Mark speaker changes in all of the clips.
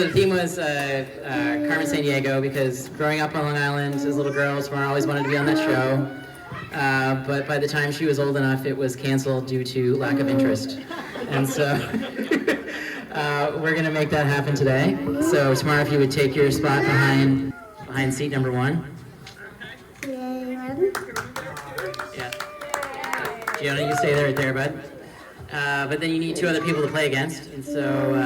Speaker 1: The theme was Carmen Sandiego, because growing up on Long Island as a little girl, Tamar always wanted to be on that show. But by the time she was old enough, it was canceled due to lack of interest. And so we're going to make that happen today. So Tamar, if you would take your spot behind seat number 1. Yeah. Gianna, you stay right there, bud. But then you need 2 other people to play against. And so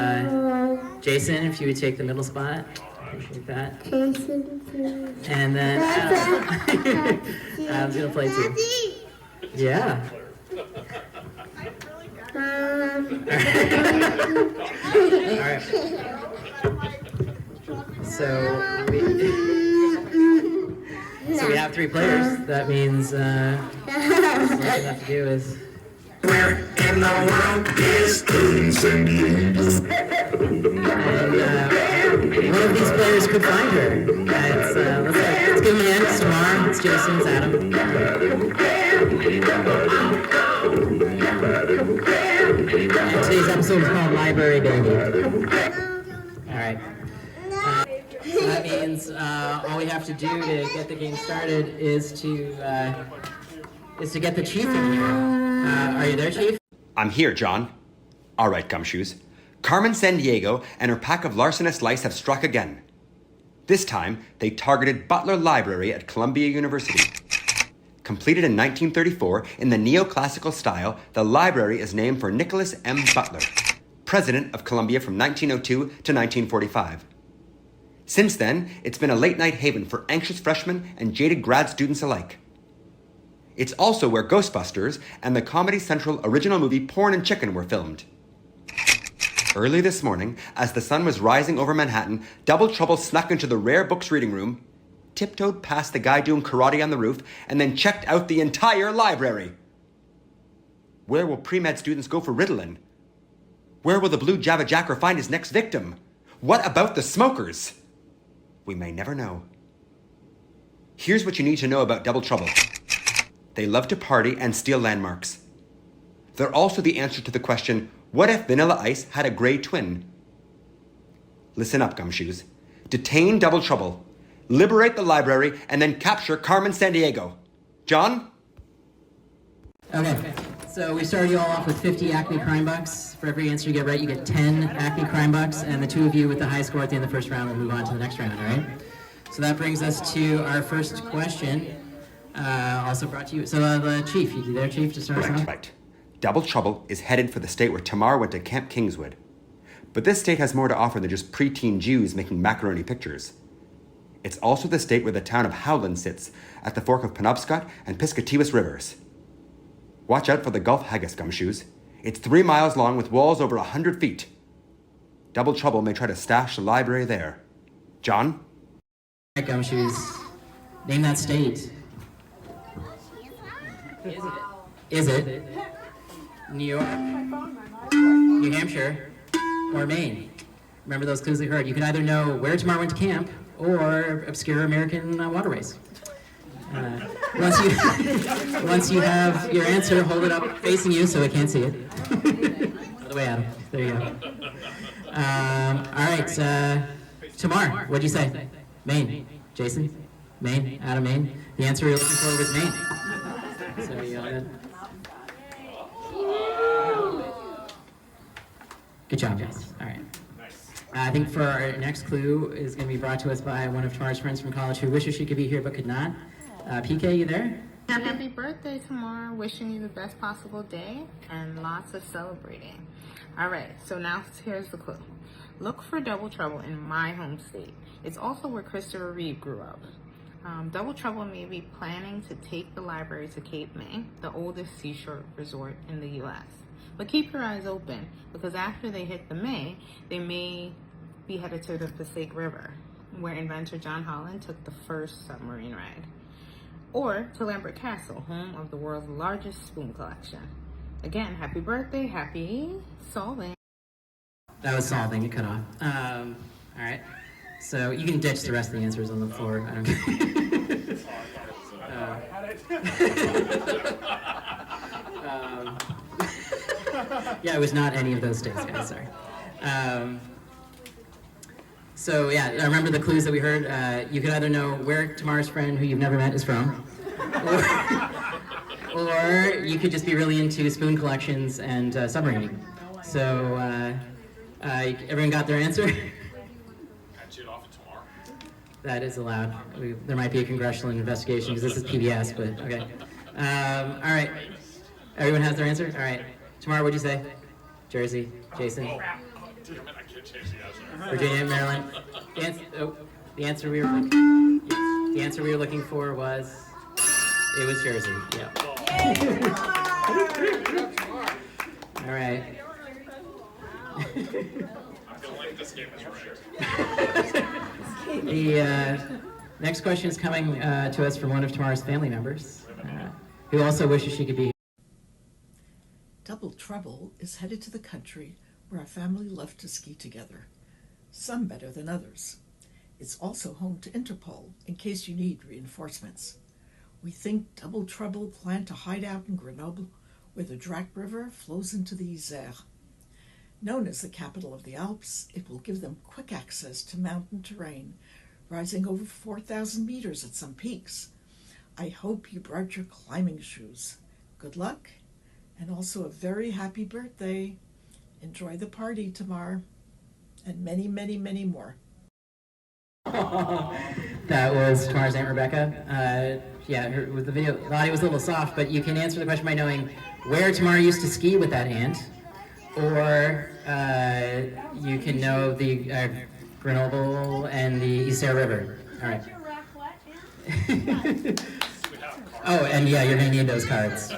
Speaker 1: Jason, if you would take the middle spot. Appreciate that. And then Adam's going to play too. Yeah. All right. So we have 3 players. That means all we have to do is.
Speaker 2: Where in the world is Carmen Sandiego?
Speaker 1: And one of these players could find her. Let's give him a hand. It's Tamar, it's Jason, it's Adam. And today's episode is called Library Baby. All right. So that means all we have to do to get the game started is to get the chief in here. Are you there, Chief?
Speaker 3: I'm here, John. All right, Gumshoes. Carmen Sandiego and her pack of larcenous lice have struck again. This time, they targeted Butler Library at Columbia University. Completed in 1934 in the neoclassical style, the library is named for Nicholas M. Butler, president of Columbia from 1902 to 1945. Since then, it's been a late-night haven for anxious freshmen and jaded grad students alike. It's also where Ghostbusters and the Comedy Central original movie Porn and Chicken were filmed. Early this morning, as the sun was rising over Manhattan, Double Trouble snuck into the rare books reading room, tiptoed past the guy doing karate on the roof, and then checked out the entire library. Where will pre-med students go for Ritalin? Where will the blue Java Jacker find his next victim? What about the smokers? We may never know. Here's what you need to know about Double Trouble. They love to party and steal landmarks. They're also the answer to the question, what if Vanilla Ice had a gray twin? Listen up, Gumshoes. Detain Double Trouble, liberate the library, and then capture Carmen Sandiego. John?
Speaker 1: Okay, so we started you all off with 50 Acme Crime Bucks. For every answer you get right, you get 10 Acme Crime Bucks, and the 2 of you with the high score at the end of the first round will move on to the next round, all right? So that brings us to our first question. Also brought to you, so the Chief, you there, Chief, to start us off?
Speaker 3: Right. Double Trouble is headed for the state where Tamar went to Camp Kingswood. But this state has more to offer than just preteen Jews making macaroni pictures. It's also the state where the town of Howland sits, at the fork of Penobscot and Piscataquis rivers. Watch out for the Gulf Haggis, Gumshoes. It's 3 miles long with walls over 100 feet. Double Trouble may try to stash the library there. John?
Speaker 1: All right, Gumshoes, name that state. Is it New York, New Hampshire, or Maine? Remember those clues we heard. You can either know where Tamar went to camp or obscure American waterways. Once you have your answer, hold it up facing you so I can't see it. Other way, Adam. There you go. All right, Tamar, what'd you say? Maine. Jason? Maine? Adam, Maine? The answer you're looking for was Maine. So you all good? Good job, guys. All right. I think for our next clue is going to be brought to us by one of Tamar's friends from college who wishes she could be here but could not. PK, you there?
Speaker 4: Happy birthday, Tamar. Wishing you the best possible day and lots of celebrating. All right, so now here's the clue. Look for Double Trouble in my home state. It's also where Christopher Reeve grew up. Double Trouble may be planning to take the library to Cape May, the oldest seashore resort in the U.S. But keep your eyes open, because after they hit the May, they may be headed to the Passaic River, where inventor John Holland took the first submarine ride. Or to Lambert Castle, home of the world's largest spoon collection. Again, happy birthday, happy solving.
Speaker 1: That was solving, it cut off. All right. So you can ditch the rest of the answers on the floor. I don't care. Yeah, it was not any of those states, guys, sorry. So yeah, remember the clues that we heard? You could either know where Tamar's friend, who you've never met, is from, or you could just be really into spoon collections and submarining. So everyone got their answer? That is allowed. There might be a congressional investigation because this is PBS, but okay. All right. Everyone has their answer? All right. Tamar, what'd you say? Jersey. Jason? Virginia, Maryland. The answer we were looking for was, it was Jersey. Yeah. All right.
Speaker 5: I feel like this game is rigged.
Speaker 1: The next question is coming to us from one of Tamar's family members, who also wishes she could be here.
Speaker 6: Double Trouble is headed to the country where our family loved to ski together, some better than others. It's also home to Interpol in case you need reinforcements. We think Double Trouble plan to hide out in Grenoble, where the Drac River flows into the Isère. Known as the capital of the Alps, it will give them quick access to mountain terrain, rising over 4,000 meters at some peaks. I hope you brought your climbing shoes. Good luck, and also a very happy birthday. Enjoy the party, Tamar, and many, many, many more.
Speaker 1: That was Tamar's Aunt Rebecca. With the audio was a little soft, but you can answer the question by knowing where Tamar used to ski with that aunt, or you can know the Grenoble and the Isère River. All right. Oh, and yeah, you're going to need those cards.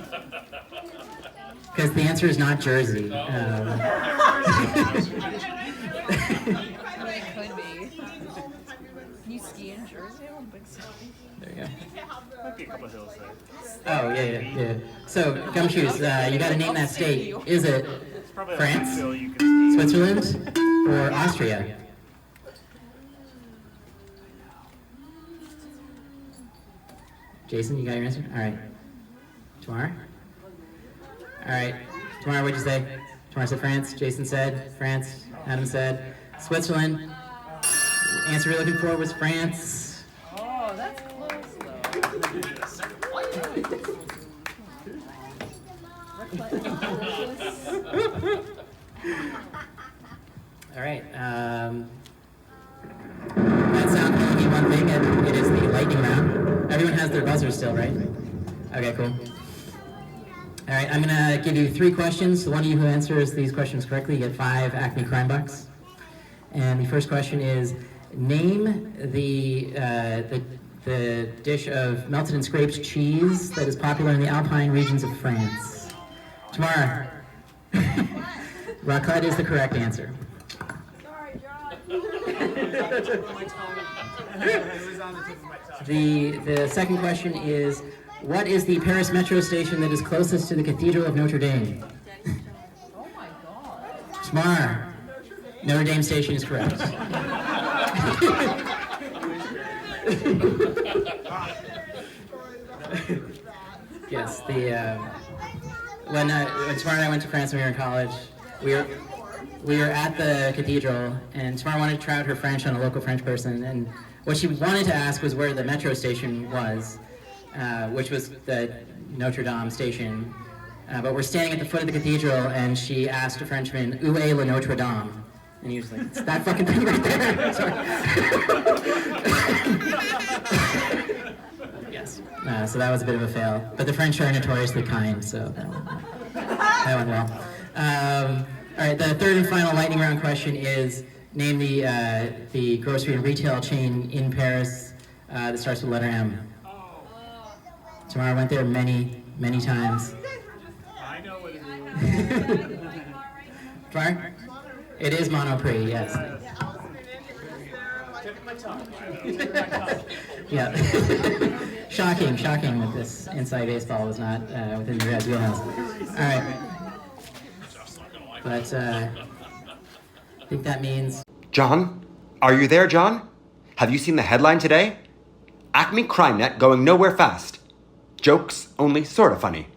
Speaker 1: Because the answer is not Jersey.
Speaker 7: It could be. You ski in Jersey? I don't think so.
Speaker 1: There you go.
Speaker 5: Might be a couple hills there.
Speaker 1: Oh, yeah. So, Gumshoes, you got to name that state. Is it France, Switzerland, or Austria? Jason, you got your answer? All right. Tamar? All right. Tamar, what'd you say? Tamar said France. Jason said France. Adam said Switzerland. The answer we were looking for was France.
Speaker 7: Oh, that's close
Speaker 1: All right. That sound can only mean one thing, and it is the lightning round. Everyone has their buzzer still, right? Okay, cool. All right, I'm going to give you 3 questions. The one of you who answers these questions correctly, you get 5 Acme Crime Bucks. And the first question is, name the dish of melted and scraped cheese that is popular in the Alpine regions of France. Tamar. Raclette is the correct answer.
Speaker 7: Sorry, John.
Speaker 1: The second question is, what is the Paris metro station that is closest to the Cathedral of Notre Dame?
Speaker 7: Oh my god.
Speaker 1: Tamar. Notre Dame station is correct. Yes, when Tamar and I went to France when we were in college, we were at the cathedral, and Tamar wanted to try out her French on a local French person, and what she wanted to ask was where the metro station was, which was the Notre Dame station. But we're standing at the foot of the cathedral, and she asked a Frenchman, "Où est le Notre Dame?" And he was like, "It's that fucking thing right there." Sorry. Yes. So that was a bit of a fail. But the French are notoriously kind, so that went well. All right, the third and final lightning round question is, name the grocery and retail chain in Paris that starts with the letter M. Tamar went there many, many times.
Speaker 5: I know what it is.
Speaker 1: Tamar? It is Monoprix, yes. Yeah. Shocking that this inside baseball was not within your guys' wheelhouse. All right. But I think that means...
Speaker 3: John? Are you there, John? Have you seen the headline today? Acme CrimeNet going nowhere fast. Jokes only sort of funny.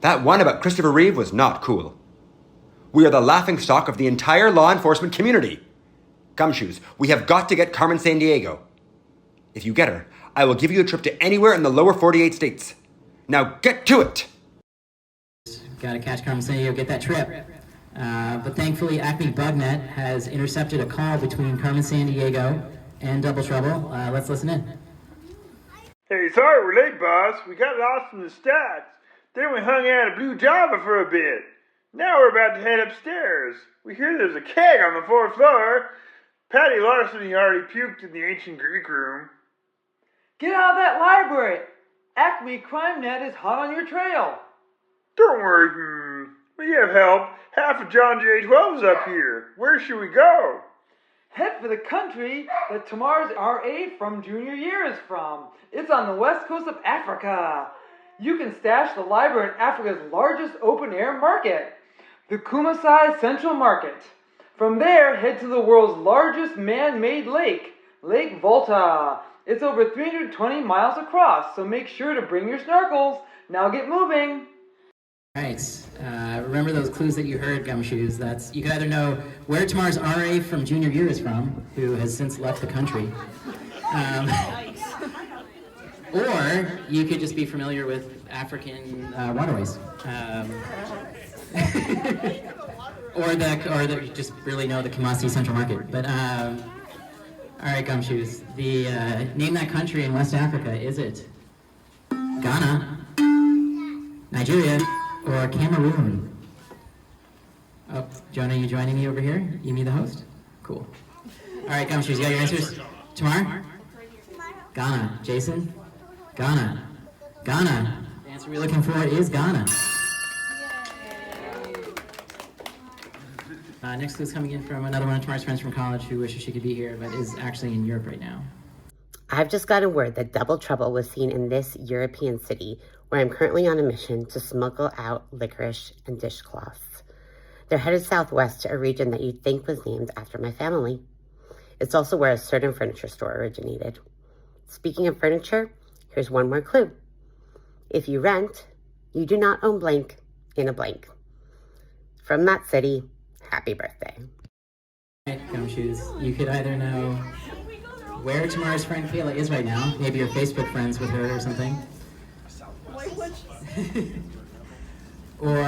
Speaker 3: That one about Christopher Reeve was not cool. We are the laughingstock of the entire law enforcement community. Gumshoes, we have got to get Carmen Sandiego. If you get her, I will give you a trip to anywhere in the lower 48 states. Now get to it!
Speaker 1: Gotta catch Carmen Sandiego, get that trip. But thankfully, Acme BugNet has intercepted a call between Carmen Sandiego and Double Trouble. Let's listen in.
Speaker 8: Hey, sorry we're late, boss. We got lost in the stacks. Then we hung out at Blue Java for a bit. Now we're about to head upstairs. We hear there's a keg on the 4th floor. Patty Larceny already puked in the ancient Greek room.
Speaker 9: Get out of that library! Acme CrimeNet is hot on your trail.
Speaker 8: Don't worry, we have help. Half of John J12's up here. Where should we go?
Speaker 9: Head for the country that Tamar's RA from junior year is from. It's on the west coast of Africa. You can stash the library in Africa's largest open-air market, the Kumasai Central Market. From there, head to the world's largest man-made lake, Lake Volta. It's over 320 miles across, so make sure to bring your snorkels. Now get moving.
Speaker 1: All right. Remember those clues that you heard, Gumshoes. You can either know where Tamar's RA from junior year is from, who has since left the country, or you could just be familiar with African waterways, or you just really know the Kumasi Central Market. But all right, Gumshoes. Name that country in West Africa. Is it Ghana, Nigeria, or Cameroon? Oh, Jonah, you joining me over here? You me the host? Cool. All right, Gumshoes, you got your answers? Tamar? Ghana. Jason? Ghana. Ghana. The answer we're looking for is Ghana. Next clue is coming in from another one of Tamar's friends from college who wishes she could be here, but is actually in Europe right now.
Speaker 10: I've just gotten word that Double Trouble was seen in this European city where I'm currently on a mission to smuggle out licorice and dishcloths. They're headed southwest to a region that you'd think was named after my family. It's also where a certain furniture store originated. Speaking of furniture, here's one more clue. If you rent, you do not own blank in a blank. From that city, happy birthday.
Speaker 1: All right, Gumshoes, you could either know where Tamar's friend Kayla is right now. Maybe you're Facebook friends with her or something. Or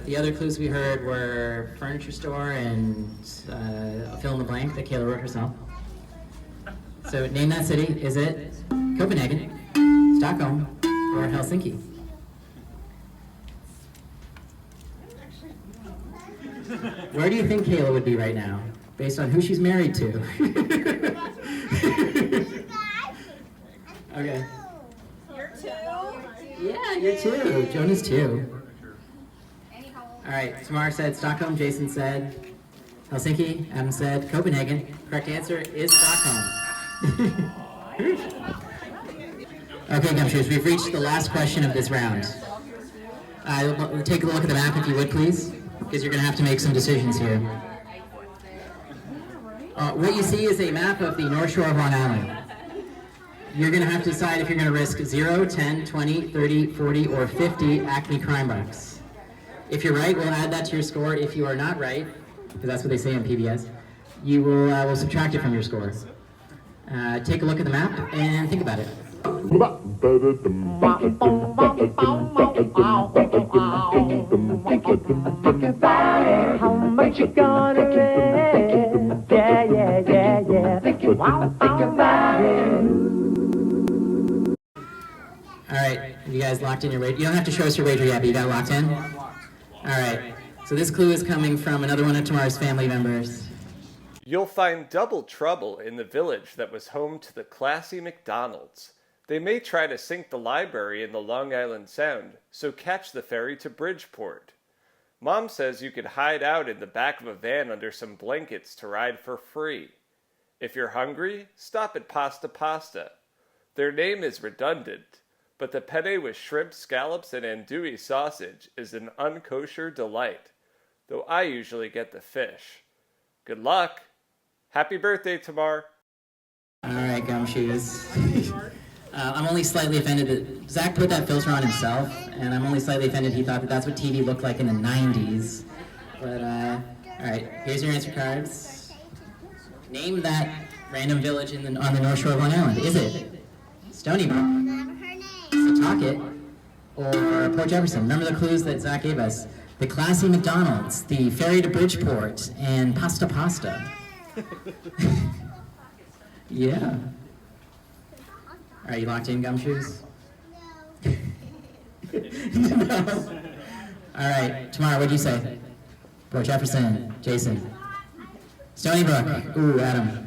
Speaker 1: the other clues we heard were furniture store and fill in the blank that Kayla wrote herself. So name that city. Is it Copenhagen, Stockholm, or Helsinki? Where do you think Kayla would be right now, based on who she's married to? Okay.
Speaker 7: You're 2?
Speaker 1: Yeah, you're 2. Jonah's 2. All right, Tamar said Stockholm. Jason said Helsinki. Adam said Copenhagen. Correct answer is Stockholm. Okay, Gumshoes, we've reached the last question of this round. Take a look at the map if you would, please, because you're going to have to make some decisions here. What you see is a map of the North Shore of Long Island. You're going to have to decide if you're going to risk 0, 10, 20, 30, 40, or 50 Acme crime bucks. If you're right, we'll add that to your score. If you are not right, because that's what they say on PBS, you will we'll subtract it from your score. Take a look at the map and think about it.
Speaker 11: How much you gonna live? Yeah, yeah, yeah, yeah. Think about it.
Speaker 1: All right, you guys locked in your wager? You don't have to show us your wager yet, but you got locked in? All right, so this clue is coming from another one of Tamar's family members.
Speaker 12: You'll find Double Trouble in the village that was home to the classy McDonald's. They may try to sink the library in the Long Island Sound, so catch the ferry to Bridgeport. Mom says you could hide out in the back of a van under some blankets to ride for free. If you're hungry, stop at Pasta Pasta. Their name is redundant, but the penne with shrimp, scallops, and andouille sausage is an unkosher delight, though I usually get the fish. Good luck! Happy birthday, Tamar!
Speaker 1: All right, Gumshoes. I'm only slightly offended that Zach put that filter on himself, and I'm only slightly offended he thought that that's what TV looked like in the 90s. But, all right, here's your answer cards. Name that random village on the North Shore of Long Island. Is it Stony Brook, Setauket, or Port Jefferson? Remember the clues that Zach gave us. The classy McDonald's, the ferry to Bridgeport, and Pasta Pasta. Yeah. Are you locked in, Gumshoes? No. All right, Tamar, what'd you say? Port Jefferson, Jason. Stony Brook, ooh, Adam.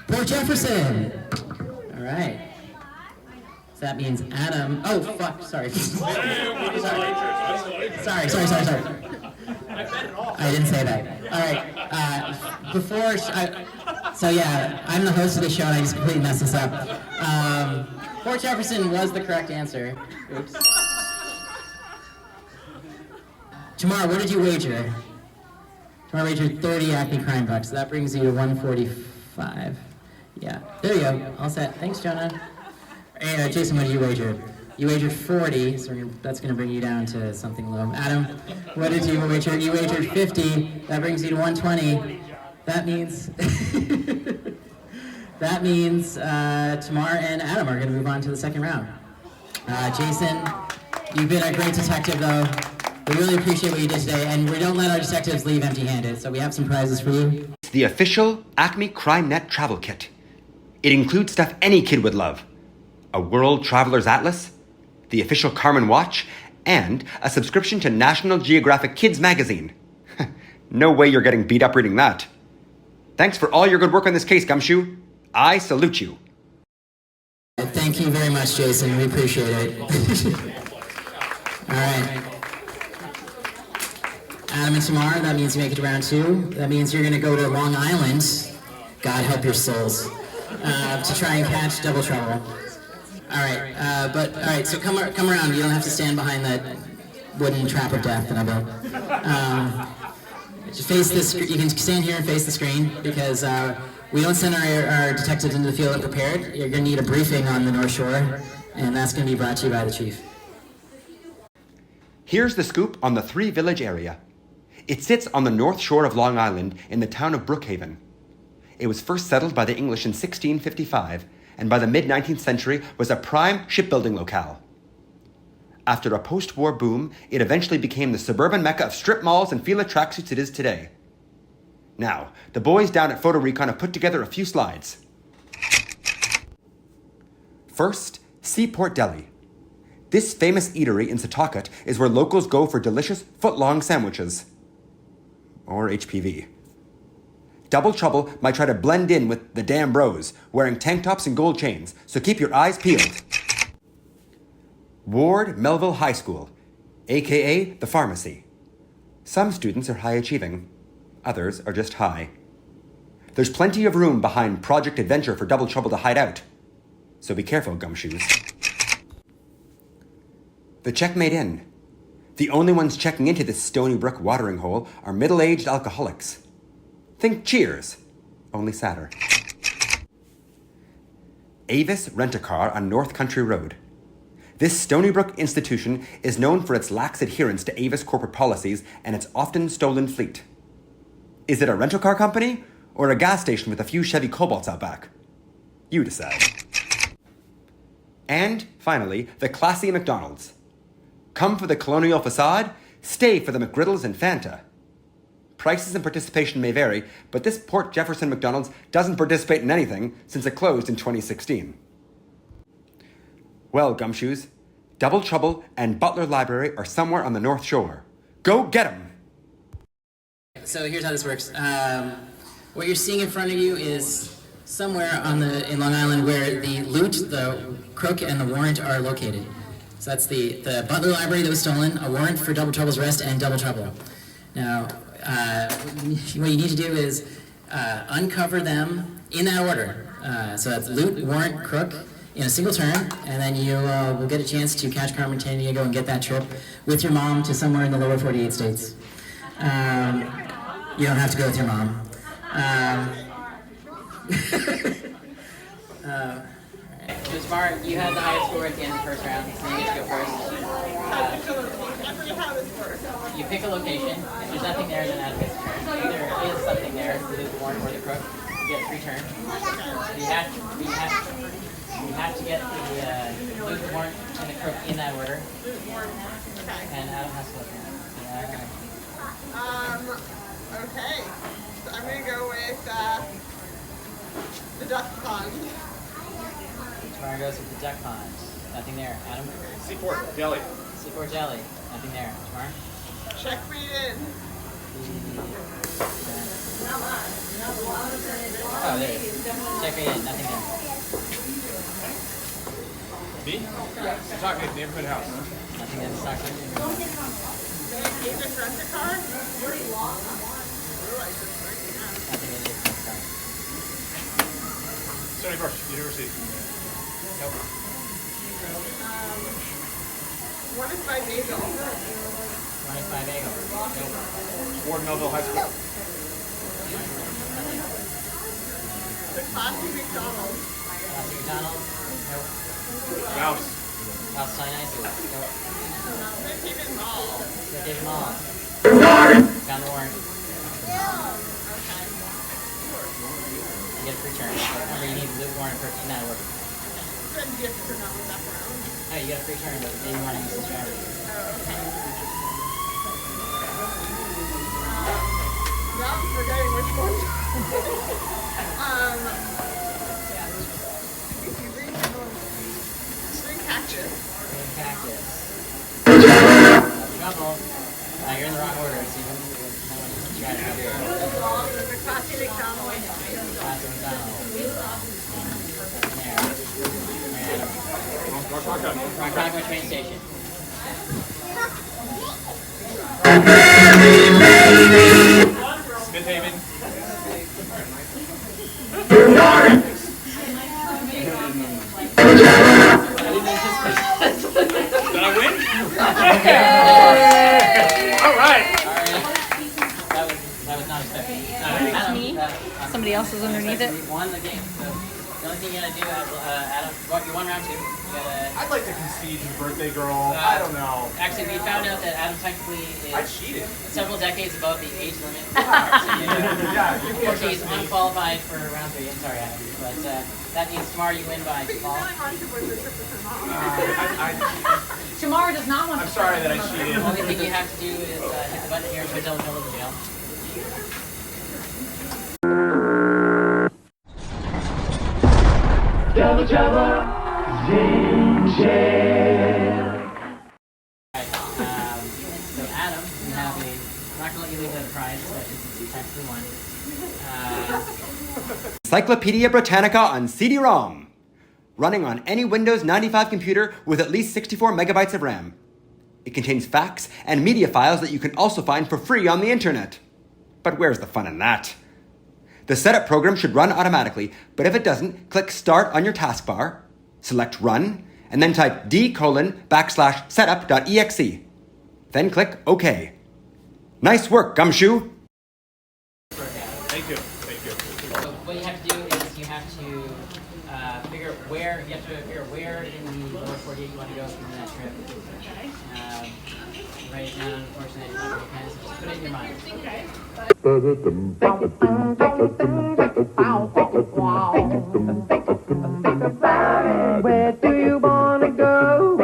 Speaker 1: Port Jefferson! All right. So that means Adam, oh, fuck, sorry. Sorry. I didn't say that. All right, so yeah, I'm the host of the show and I just completely messed this up. Port Jefferson was the correct answer. Oops. Tamar, what did you wager? Tamar wagered 30 Acme crime bucks. So that brings you to 145. Yeah, there you go. All set. Thanks, Jonah. Hey, Jason, what did you wager? You wagered 40, so that's going to bring you down to something low. Adam, what did you wager? You wagered 50. That brings you to 120. That means Tamar and Adam are going to move on to the second round. Jason, you've been a great detective, though. We really appreciate what you did today, and we don't let our detectives leave empty-handed, so we have some prizes for you.
Speaker 3: The official Acme CrimeNet travel kit. It includes stuff any kid would love. A World Traveler's Atlas, the official Carmen watch, and a subscription to National Geographic Kids magazine. No way you're getting beat up reading that. Thanks for all your good work on this case, Gumshoe. I salute you.
Speaker 1: Thank you very much, Jason. We appreciate it. All right. Adam and Tamar, that means you make it to round 2. That means you're going to go to Long Island, God help your souls, to try and catch Double Trouble. All right, so come around. You don't have to stand behind that wooden trap of death that I built. Just face this. You can stand here and face the screen because we don't send our detectives into the field unprepared. You're going to need a briefing on the North Shore, and that's going to be brought to you by the chief.
Speaker 3: Here's the scoop on the Three Village area. It sits on the North Shore of Long Island in the town of Brookhaven. It was first settled by the English in 1655, and by the mid-19th century was a prime shipbuilding locale. After a post-war boom, it eventually became the suburban mecca of strip malls and Fila tracksuits it is today. Now, the boys down at Photo Recon have put together a few slides. First, Seaport Deli. This famous eatery in Setauket is where locals go for delicious foot-long sandwiches. Or HPV. Double Trouble might try to blend in with the damn bros, wearing tank tops and gold chains, so keep your eyes peeled. Ward Melville High School, aka the pharmacy. Some students are high achieving, others are just high. There's plenty of room behind Project Adventure for Double Trouble to hide out, so be careful, Gumshoes. The Checkmate Inn. The only ones checking into this Stony Brook watering hole are middle-aged alcoholics. Think Cheers, only sadder. Avis Rent-A-Car on North Country Road. This Stony Brook institution is known for its lax adherence to Avis corporate policies and its often stolen fleet. Is it a rental car company or a gas station with a few Chevy Cobalts out back? You decide. And, finally, the classy McDonald's. Come for the colonial facade, stay for the McGriddles and Fanta. Prices and participation may vary, but this Port Jefferson McDonald's doesn't participate in anything since it closed in 2016. Well, Gumshoes, Double Trouble and Butler Library are somewhere on the North Shore. Go get 'em!
Speaker 1: So here's how this works. What you're seeing in front of you is somewhere in Long Island where the loot, the crook, and the warrant are located. So that's the Butler Library that was stolen, a warrant for Double Trouble's arrest, and Double Trouble. Now, what you need to do is uncover them in that order. So that's loot, warrant, crook, in a single turn, and then you will get a chance to catch Carmen Sandiego and get that trip with your mom to somewhere in the lower 48 states. You don't have to go with your mom. So Tamar, you had the highest score at the end of the first round, so you get to go first. You pick a location. If there's nothing there, then Adam gets a turn. If there is something there, the warrant or the crook, get a free turn. You have to get the blue, the warrant, and the crook in that order. And Adam has to look at it.
Speaker 13: Okay. So I'm gonna go with the duck pond.
Speaker 1: Tamar goes with the duck pond. Nothing there. Adam?
Speaker 5: Seaport Deli.
Speaker 1: Seaport Deli. Nothing there. Tamar?
Speaker 13: Check me in.
Speaker 1: Oh, there it is. Check me in. Nothing there.
Speaker 5: Me? Stock neighborhood house.
Speaker 1: Nothing in the stock market.
Speaker 13: Agent rent a car?
Speaker 1: Nothing in the stock market.
Speaker 5: Stony Brook University. Nope.
Speaker 13: One is by Bagel.
Speaker 1: One is by Bagel. Nope.
Speaker 5: Ward Melville High School.
Speaker 13: The classy McDonald's.
Speaker 1: Classy McDonald's. Nope.
Speaker 5: Mouse.
Speaker 1: House Sinaisis. Nope.
Speaker 13: Smith Haven Mall.
Speaker 1: Smith Haven Mall. Found the warrant.
Speaker 13: Okay.
Speaker 1: You get a free turn. Remember, you need the warrant for in that order.
Speaker 13: Then gift for not that round.
Speaker 1: Oh, you get a free turn, but then you want to use the strategy.
Speaker 13: Now I'm forgetting which one. Green cactus.
Speaker 1: Green cactus. Trouble. You're in the wrong order, so you don't want to use the strategy here.
Speaker 13: The classy McDonald's.
Speaker 1: Classy McDonald's. Rockaway train station.
Speaker 5: Smith Haven. Did I win? All right.
Speaker 1: That was not expected.
Speaker 7: Me? Somebody else is underneath it?
Speaker 1: We won the game. So the only thing you gotta do, Adam, you won round 2. You gotta.
Speaker 5: I'd like to concede to birthday girl. I don't know.
Speaker 1: Actually, we found out that Adam technically
Speaker 5: I
Speaker 1: is
Speaker 5: cheated.
Speaker 1: several decades above the age limit.
Speaker 5: Yeah, you can't
Speaker 1: Unfortunately, he's unqualified for round 3. I'm sorry, Adam, but that means tomorrow you win by default.
Speaker 7: Tamar does not want
Speaker 5: I'm sorry that I cheated.
Speaker 1: The only thing you have to do is hit the button here to double trouble to jail.
Speaker 11: Double trouble, danger.
Speaker 1: Alright, so Adam, you have a. I'm not gonna let you leave without a prize, especially since you technically won.
Speaker 3: Encyclopedia Britannica on CD-ROM. Running on any Windows 95 computer with at least 64 megabytes of RAM. It contains facts and media files that you can also find for free on the internet. But where's the fun in that? The setup program should run automatically, but if it doesn't, click Start on your taskbar, select Run, and then type d:/setup.exe. Then click OK. Nice work, Gumshoe!
Speaker 5: Thank you. Thank you.
Speaker 1: So what you have to do is you have to figure out where in the lower 48 you want to go from that trip. Write it down, unfortunately, it's not very kind, so just put it in your mind.
Speaker 11: Where do you wanna go?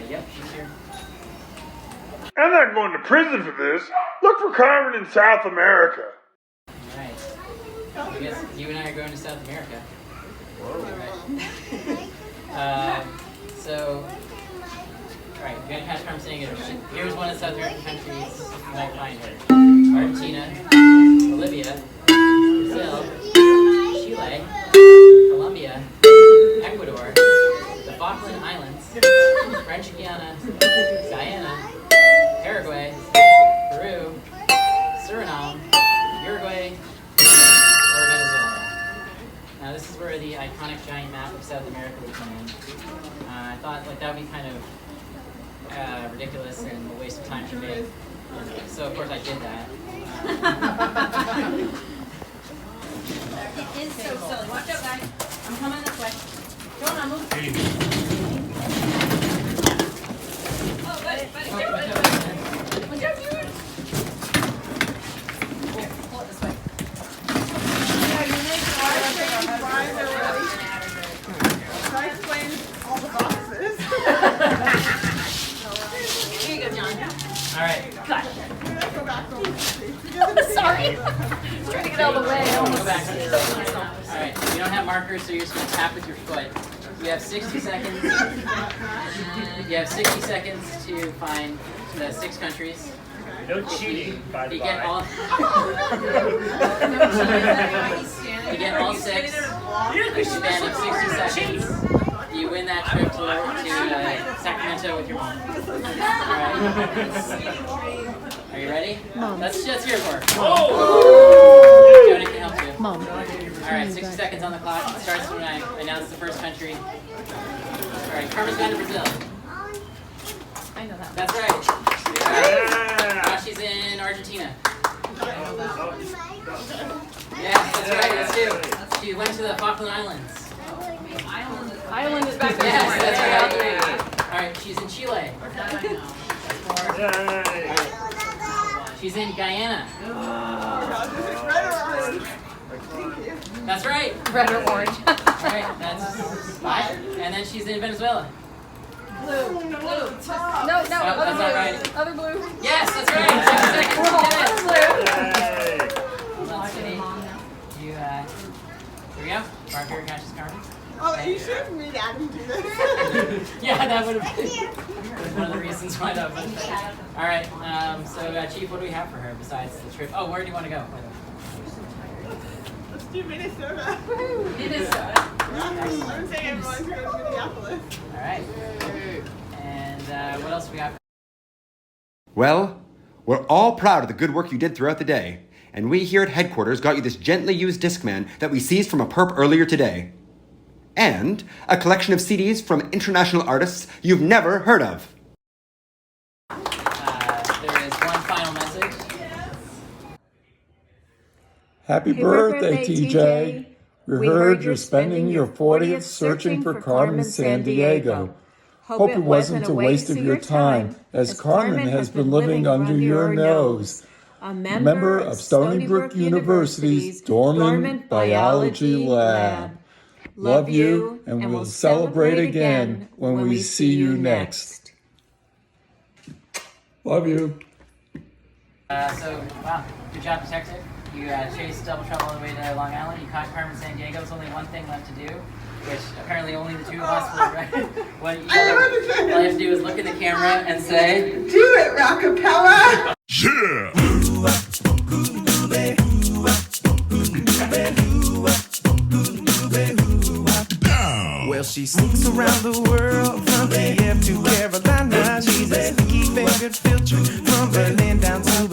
Speaker 1: Yep, she's here.
Speaker 8: I'm not going to prison for this. Look for Carmen in South America.
Speaker 1: Alright. I guess you and I are going to South America. Alright. Alright, we're gonna catch Carmen Sandiego. Here's one of the South American countries you might find her. Argentina, Bolivia, Brazil, Chile, Colombia, Ecuador, the Falkland Islands, French Guiana, Guyana, Paraguay, Peru, Suriname, Uruguay, or Venezuela. Now this is where the iconic giant map of South America would come in. I thought that would be kind of ridiculous and a waste of time for me. So of course I did that.
Speaker 7: It is so silly. Watch out, guys. I'm coming this way. Jonah, move. Oh,
Speaker 1: All right.
Speaker 7: Gosh.
Speaker 13: Let's go back over.
Speaker 7: Sorry. Trying to get out of the way.
Speaker 1: Go back. All right. You don't have markers, so you're just going to tap with your foot. You have 60 seconds. You have 60 seconds to find the 6 countries.
Speaker 5: No cheating, by the
Speaker 1: You get
Speaker 5: by.
Speaker 1: all. You get all 6 in a span of 60 seconds. You win that trip to Sacramento with your mom. All right. Are you ready?
Speaker 7: Mom.
Speaker 1: Let's hear it for her.
Speaker 5: Oh!
Speaker 1: Jonah can help you.
Speaker 7: Mom.
Speaker 1: All right, 60 seconds on the clock. It starts when I announce the first country. All right, Carmen's gone to Brazil.
Speaker 7: I know that.
Speaker 1: That's right. All right. Now she's in Argentina. Yes, that's right. That's 2. She went to the Falkland Islands.
Speaker 7: Island is back there.
Speaker 1: Yes, that's right. All right, she's in Chile. She's in Guyana. That's right.
Speaker 7: Red or orange.
Speaker 1: All right, that's 5. And then she's in Venezuela.
Speaker 7: Blue. No,
Speaker 1: that's
Speaker 7: other
Speaker 1: not
Speaker 7: blue.
Speaker 1: right.
Speaker 7: Other blue.
Speaker 1: Yes, that's right. 60 seconds. Hold on, Cindy. You, here we go. Barker catches Carmen.
Speaker 13: Oh, are you sure for me to Adam do this?
Speaker 1: Yeah, that would have been one of the reasons why that was. All right, so Chief, what do we have for her besides the trip? Oh, where do you want to go?
Speaker 13: Let's do Minnesota.
Speaker 1: Minnesota.
Speaker 13: I'm saying everyone's going to Minneapolis.
Speaker 1: All right. And what else we got?
Speaker 3: Well, we're all proud of the good work you did throughout the day, and we here at headquarters got you this gently used Discman that we seized from a perp earlier today. And a collection of CDs from international artists you've never heard of.
Speaker 1: There is one final message.
Speaker 14: Happy birthday, TJ. We heard you're spending your 40th searching for Carmen Sandiego. Hope it wasn't a waste of your time, as Carmen has been living under your nose. A member of Stony Brook University's Dormant Biology Lab. Love you, and we'll celebrate again when we see you next. Love you.
Speaker 1: Wow, good job, detective. You chased Double Trouble all the way to Long Island. You caught Carmen Sandiego. There's only one thing left to do, which apparently only the 2 of us will, right? What you all you have to do is look at the camera and say,
Speaker 13: Do it, Rockapella!
Speaker 2: Yeah!
Speaker 15: Well, she sneaks around the world from Kiev to Carolina. She's a sneaky fingered filter from Berlin down to